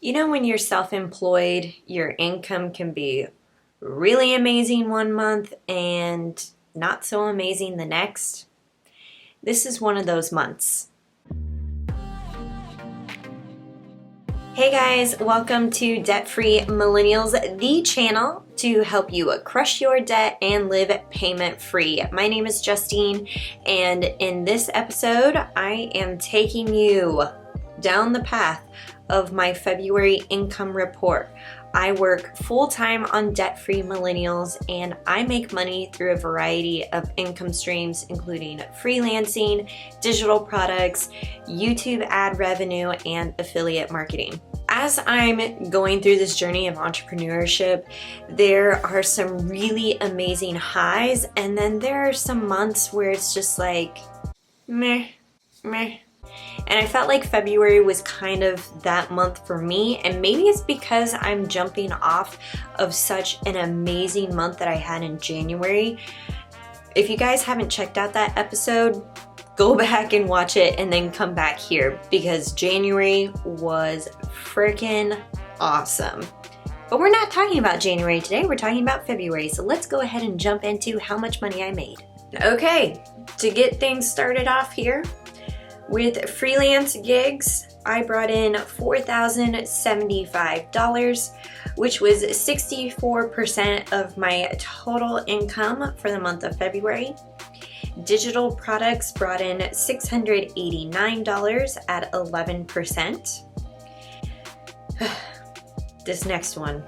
You know, when you're self-employed, your income can be really amazing one month and not so amazing the next. This is one of those months. Hey guys, welcome to Debt Free Millennials, the channel to help you crush your debt and live payment free. My name is Justine, and in this episode, I am taking you down the path of my February income report. I work full-time on Debt Free Millennials, and I make money through a variety of income streams, including freelancing, digital products, YouTube ad revenue, and affiliate marketing. As I'm going through this journey of entrepreneurship, there are some really amazing highs, and then there are some months where it's just like, meh, meh. And I felt like February was kind of that month for me, and maybe it's because I'm jumping off of such an amazing month that I had in January. If you guys haven't checked out that episode, go back and watch it and then come back here, because January was freaking awesome. But we're not talking about January today, we're talking about February. So let's go ahead and jump into how much money I made. Okay, to get things started off here, with freelance gigs, I brought in $4,075, which was 64% of my total income for the month of February. Digital products brought in $689 at 11%. This next one.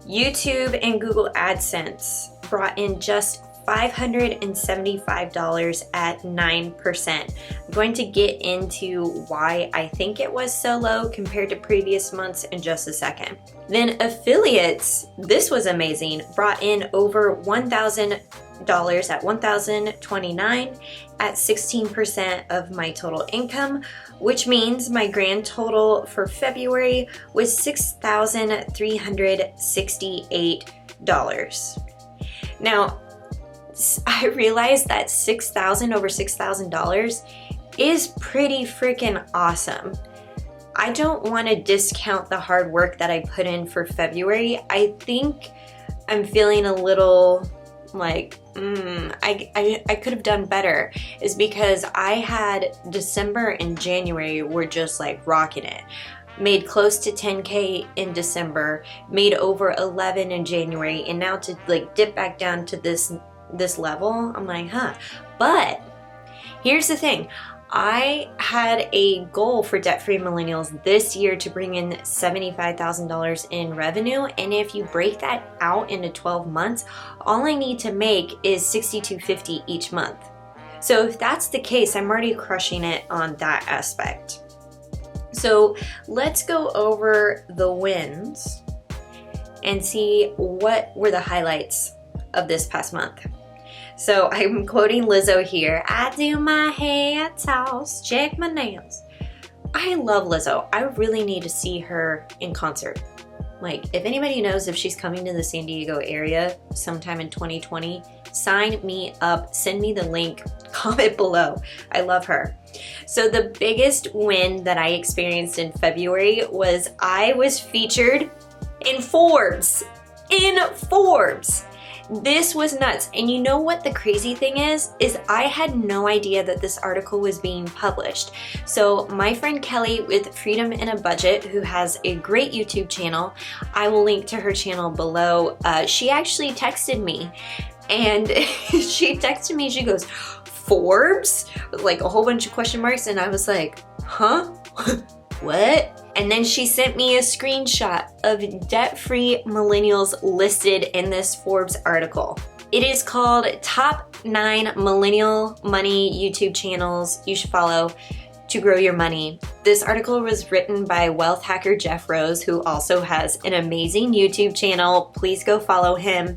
YouTube and Google AdSense brought in just $575 at 9%. I'm going to get into why I think it was so low compared to previous months in just a second. Then affiliates, this was amazing, brought in over $1,000 at $1,029 at 16% of my total income, which means my grand total for February was $6,368. Now, I realized that $6,000 over $6,000 is pretty freaking awesome. I don't want to discount the hard work that I put in for February. I think I'm feeling a little like, I could have done better, is because I had December and January were just like rocking it. Made close to 10K in December, made over 11 in January, and now to like dip back down to this level, I'm like, huh. But here's the thing. I had a goal for Debt Free Millennials this year to bring in $75,000 in revenue, and if you break that out into 12 months, all I need to make is $6,250 each month. So if that's the case, I'm already crushing it on that aspect. So let's go over the wins and see what were the highlights of this past month. So I'm quoting Lizzo here. I do my hair toss, check my nails. I love Lizzo. I really need to see her in concert. Like, if anybody knows if she's coming to the San Diego area sometime in 2020, sign me up, send me the link, comment below. I love her. So the biggest win that I experienced in February was I was featured in Forbes. This was nuts. And you know what the crazy thing is I had no idea that this article was being published. So my friend Kelly with Freedom in a Budget, who has a great YouTube channel, I will link to her channel below. She actually texted me, and she goes, Forbes? With like a whole bunch of question marks, and I was like, huh? What? And then she sent me a screenshot of debt-free millennials listed in this Forbes article. It is called Top 9 Millennial Money YouTube Channels You Should Follow to Grow Your Money. This article was written by wealth hacker Jeff Rose, who also has an amazing YouTube channel. Please go follow him.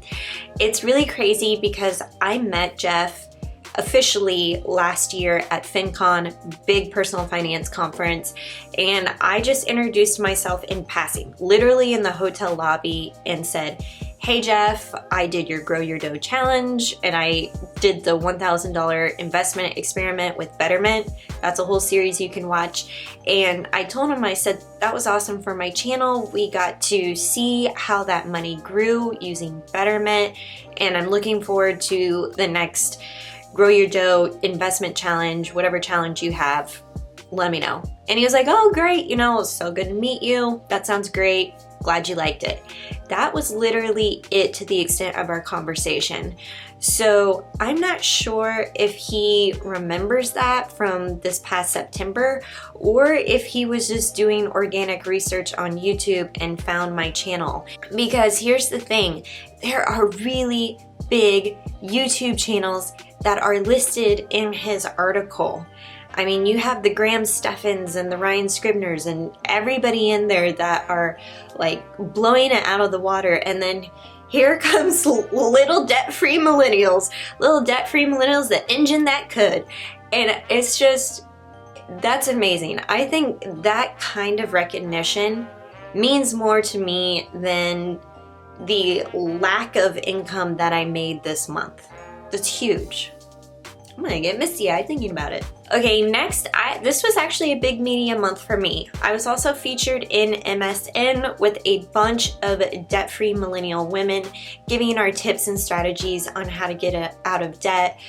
It's really crazy because I met Jeff officially last year at FinCon, big personal finance conference, and I just introduced myself in passing, literally in the hotel lobby, and said, hey Jeff, I did your Grow Your Dough challenge and I did the $1,000 investment experiment with Betterment. That's a whole series you can watch. And I told him, I said, that was awesome for my channel. We got to see how that money grew using Betterment. And I'm looking forward to the next Grow Your Dough investment challenge, whatever challenge you have, let me know. And he was like, oh great, you know, it was so good to meet you. That sounds great. Glad you liked it. That was literally it to the extent of our conversation. So I'm not sure if he remembers that from this past September or if he was just doing organic research on YouTube and found my channel. Because here's the thing, there are really big YouTube channels that are listed in his article. I mean, you have the Graham Steffens and the Ryan Scribners and everybody in there that are like blowing it out of the water. And then here comes little debt-free millennials, the engine that could. And it's just, that's amazing. I think that kind of recognition means more to me than the lack of income that I made this month. That's huge. I'm gonna get misty-eyed thinking about it. Okay, next, this was actually a big media month for me. I was also featured in MSN with a bunch of debt-free millennial women, giving our tips and strategies on how to get out of debt,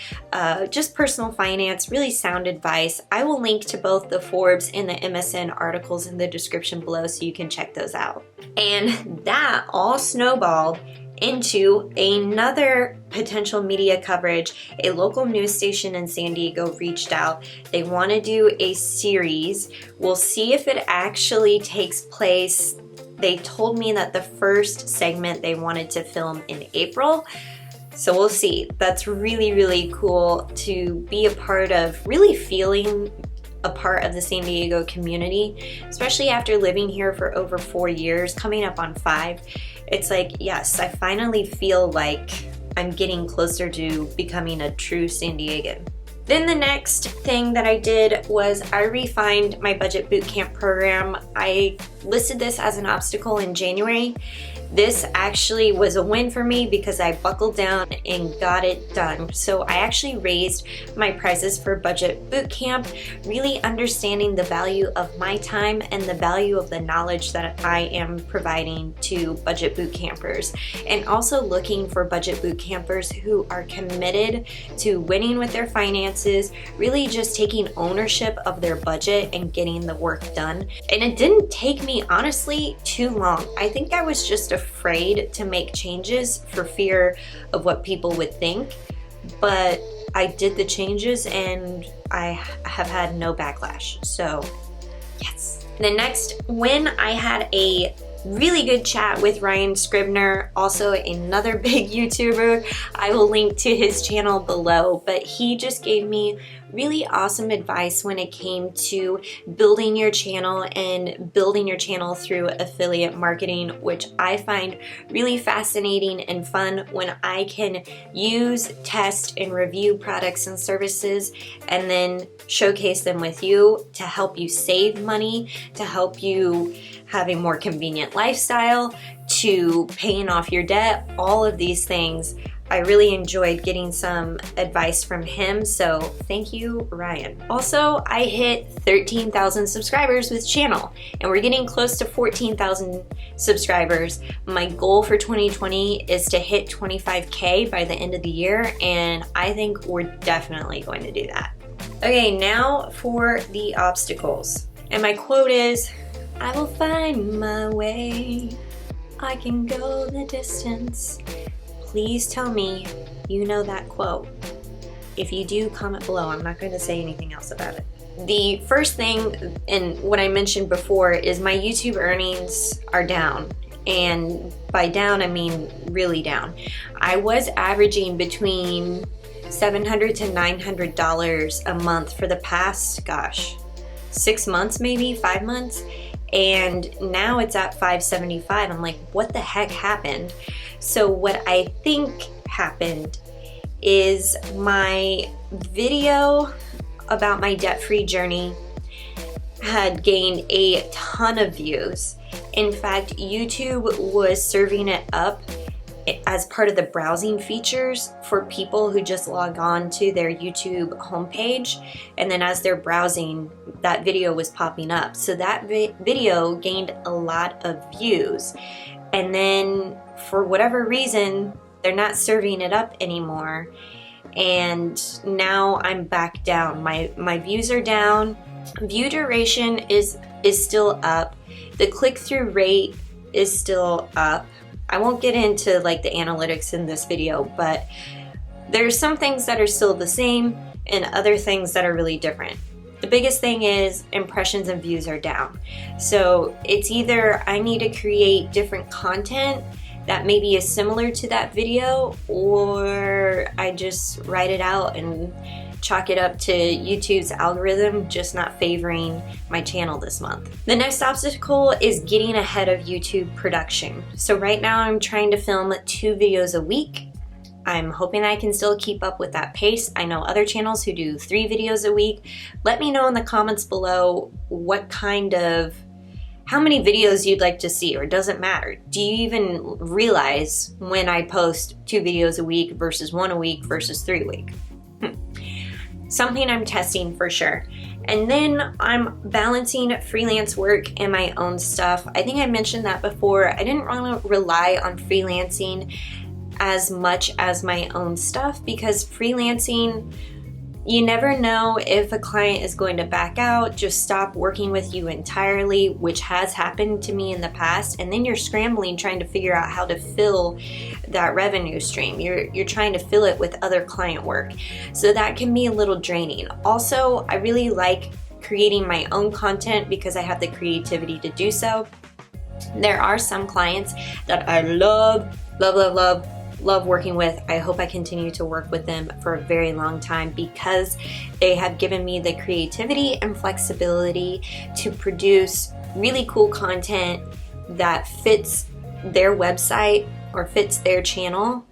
just personal finance, really sound advice. I will link to both the Forbes and the MSN articles in the description below so you can check those out. And that all snowballed into another potential media coverage. A local news station in San Diego reached out. They want to do a series. We'll see if it actually takes place. They told me that the first segment they wanted to film in April. So we'll see. That's really, really cool to be a part of, really feeling a part of the San Diego community, especially after living here for over 4 years, coming up on 5. It's like, yes, I finally feel like I'm getting closer to becoming a true San Diegan. Then the next thing that I did was I refined my budget bootcamp program. I listed this as an obstacle in January. This actually was a win for me because I buckled down and got it done. So I actually raised my prices for budget bootcamp, really understanding the value of my time and the value of the knowledge that I am providing to budget bootcampers, and also looking for budget bootcampers who are committed to winning with their finances, really just taking ownership of their budget and getting the work done. And it didn't take me, honestly, too long. I think I was just afraid to make changes for fear of what people would think, but I did the changes and I have had no backlash. So yes. The next, when I had a really good chat with Ryan Scribner, also another big YouTuber. I will link to his channel below, but he just gave me really awesome advice when it came to building your channel and building your channel through affiliate marketing, which I find really fascinating and fun when I can use, test, and review products and services and then showcase them with you to help you save money, to help you have a more convenient lifestyle, to paying off your debt, all of these things. I really enjoyed getting some advice from him, so thank you, Ryan. Also, I hit 13,000 subscribers with channel, and we're getting close to 14,000 subscribers. My goal for 2020 is to hit 25K by the end of the year, and I think we're definitely going to do that. Okay, now for the obstacles. And my quote is, I will find my way. I can go the distance. Please tell me you know that quote. If you do, comment below. I'm not going to say anything else about it. The first thing, and what I mentioned before, is my YouTube earnings are down. And by down, I mean really down. I was averaging between $700 to $900 a month for the past, 6 months, maybe 5 months. And now it's at $575. I'm like, what the heck happened? So what I think happened is my video about my debt-free journey had gained a ton of views. In fact, YouTube was serving it up as part of the browsing features for people who just log on to their YouTube homepage, and then as they're browsing, that video was popping up. So that video gained a lot of views, and then for whatever reason, they're not serving it up anymore, and now I'm back down. My views are down. View duration is still up. The click-through rate is still up. I won't get into like the analytics in this video, but there's some things that are still the same and other things that are really different. The biggest thing is impressions and views are down. So it's either I need to create different content that maybe is similar to that video, or I just write it out and chalk it up to YouTube's algorithm just not favoring my channel this month. The next obstacle is getting ahead of YouTube production. So right now I'm trying to film 2 videos a week. I'm hoping I can still keep up with that pace. I know other channels who do 3 videos a week. Let me know in the comments below how many videos you'd like to see, or does it matter? Do you even realize when I post 2 videos a week versus 1 a week versus 3 a week? Something I'm testing for sure. And then I'm balancing freelance work and my own stuff. I think I mentioned that before. I didn't want to rely on freelancing as much as my own stuff, because freelancing, you never know if a client is going to back out, just stop working with you entirely, which has happened to me in the past, and then you're scrambling trying to figure out how to fill that revenue stream. You're trying to fill it with other client work. So that can be a little draining. Also, I really like creating my own content because I have the creativity to do so. There are some clients that I love working with. I hope I continue to work with them for a very long time because they have given me the creativity and flexibility to produce really cool content that fits their website or fits their channel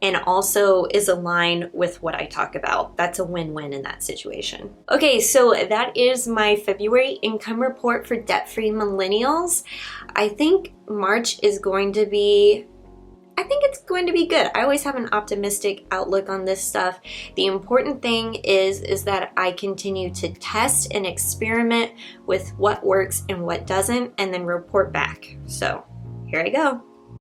and also is aligned with what I talk about. That's a win-win in that situation. Okay, so that is my February income report for debt-free millennials. I think March is going to be it's going to be good. I always have an optimistic outlook on this stuff. The important thing is that I continue to test and experiment with what works and what doesn't, and then report back. So here I go.